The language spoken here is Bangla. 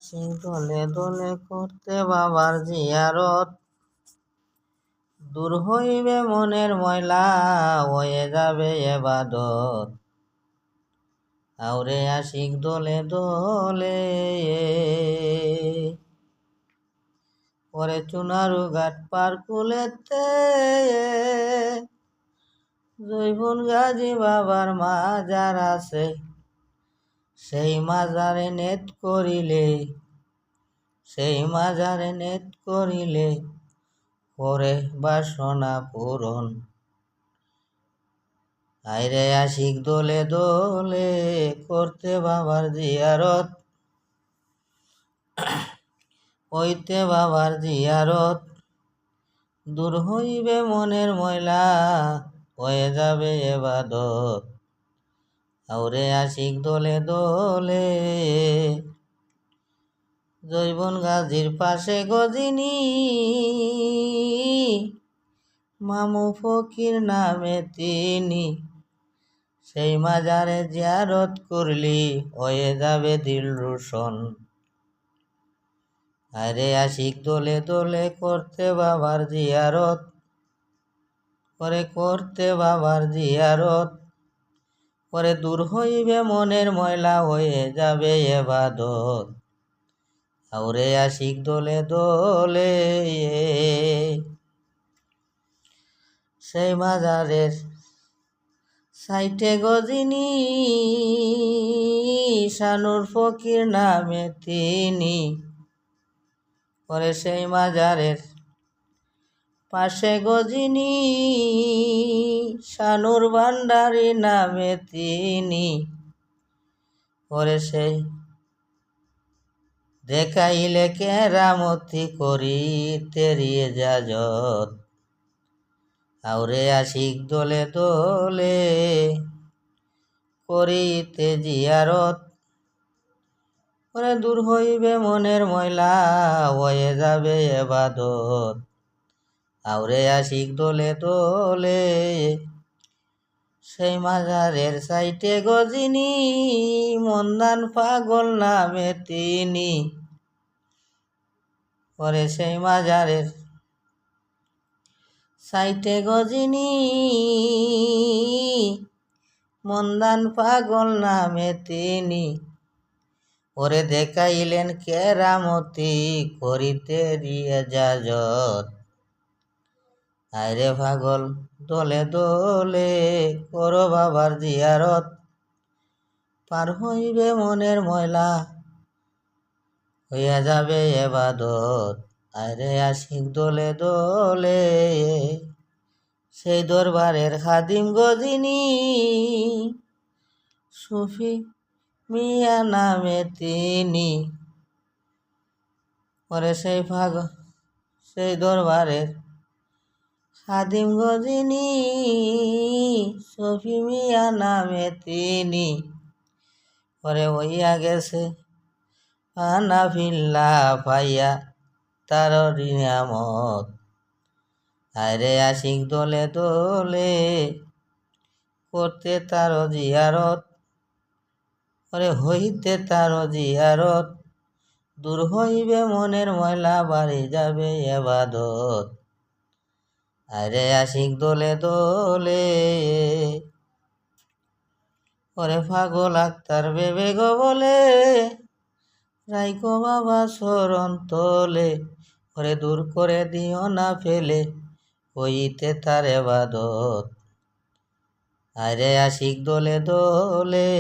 দলে দলে করতে বাবার জিয়ারত, দূর হইবে মনের ময়লা, হয়ে যাবে এবাদত। আউরে আশিক দলে দলে, পরে চুনারু ঘাট পার কুলেতে, জৈবন গাজী বাবার মাজার আছে, সেই মাজারে নেত করিলে, সেই মাজারে নেত করিলে পরে বাসনা পূরণ। আইরে আশিক দলে দলে করতে বাবার জিয়ারত, হইতে বাবার জিয়ারত, দূর হইবে মনের ময়লা, হয়ে যাবে এবাদত। আউরে আশিক দলে দলে, জৈবন গাজীর পাশে গজিনী, মামু ফকির নামে তিনি, সেই মাজারে জিয়ারত করলি হয়ে যাবে দিল রোশন। আরে আশিক দলে দলে করতে বাবার জিয়ারত, করে করতে বাবার জিয়ারত, পরে দূর হইবে মনের ময়লা, হয়ে যাবে এবাদত। আউরে আশিক দলে দলে, সেই মাজারের সাইটে গজিনী, শানুর ফকির নামে তিনি, পরে সেই মাজারের পাশে গজিনী, শানুর ভান্ডারী নামে তিনি, পরে সেই দেখাইলে কেরামতি করিতে রিয়াজত। আউরে আশিক দলে দলে করিতে জিয়ারত, পরে দূর হইবে মনের ময়লা, হয়ে যাবে এবাদত। আউরে আশিক দলে দলে, সেই মাজারের সাইটে গজিনী, মন্দান পাগল নামে তিনি, পরে সেই মাজারের সাইটে গজিনী, মন্দান পাগল নামে তিনি, ওরে দেখাইলেন কেরামতি করিতে রিয়াজত। আইরে পাগল দলে দলে করো বাবার জিয়ারত, পার হইবে মনের ময়লা, হইয়া যাবে এবাদত। আইরে আশিক দলে দলে, সেই দরবারের খাদিম গজিনী, সুফি মিয়া নামে তিনি, পরে সেই দরবারের খাদিম গজিনী, সুফি মিয়া নামে তিনি, পরে হইয়া গেছে আনাফিল্লা পাইয়া তার নিয়ামত। আইরে আশিক দলে দলে করতে তার জিয়ারত, পরে হইতে তার জিয়ারত, দূর হইবে মনের ময়লা, বাড়ি যাবে এবাদত। আইরে আশিক দলে দলে, ওরে পাগল আক্তার বেবে গো বলে, রাইকো বাবা শরণ তোলে, ওরে দূর করে দিও না ফেলে, হইতে তার এবাদত। আইরে আশিক দলে দলে।